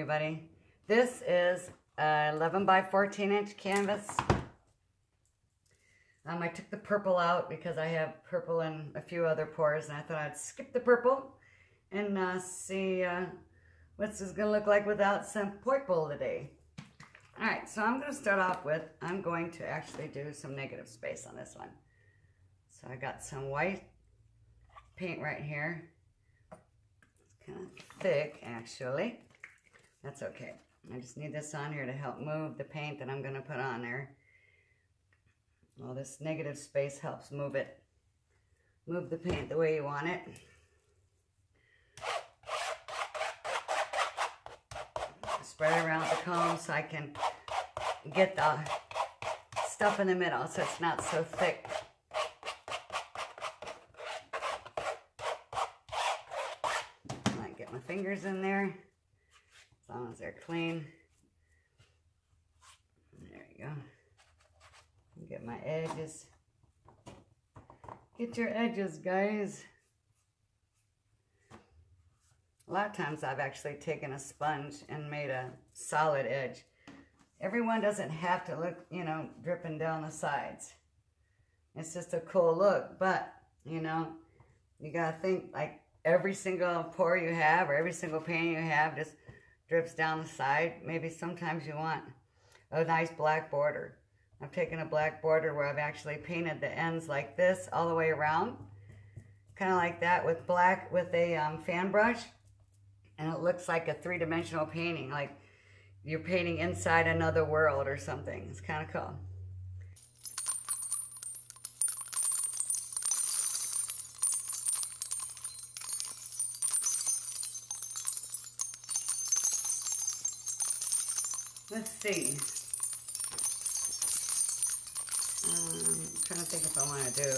everybody. This is a 11 by 14 inch canvas. I took the purple out because I have purple in a few other pours, and I thought I'd skip the purple and see what this is going to look like without some point bowl today. Alright, so I'm going to start off with, I'm going to actually do some negative space on this one. So I got some white paint right here. It's kind of thick, actually. That's okay. I just need this on here to help move the paint that I'm going to put on there. Well, this negative space helps move the paint the way you want it. Spread it around the comb so I can get the stuff in the middle so it's not so thick. I might get my fingers in there as long as they're clean. There you go. Get my edges. Get your edges, guys. A lot of times I've actually taken a sponge and made a solid edge. Everyone doesn't have to look, you know, dripping down the sides. It's just a cool look, but, you know, you gotta think like every single pour you have or every single painting you have just drips down the side. Maybe sometimes you want a nice black border. I've taken a black border where I've actually painted the ends like this all the way around. Kind of like that with black with a fan brush. And it looks like a three-dimensional painting, like you're painting inside another world or something. It's kind of cool. Let's see. I'm trying to think if I want to do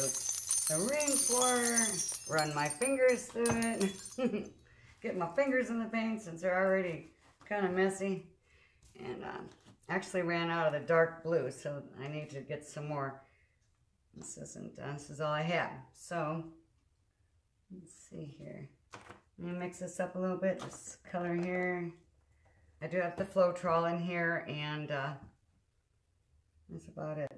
the ring floor, run my fingers through it. Get my fingers in the paint since they're already kind of messy. And actually ran out of the dark blue, so I need to get some more. This isn't done. This is all I have. So, let's see here. Let me mix this up a little bit. This color here. I do have the Floetrol in here, and that's about it.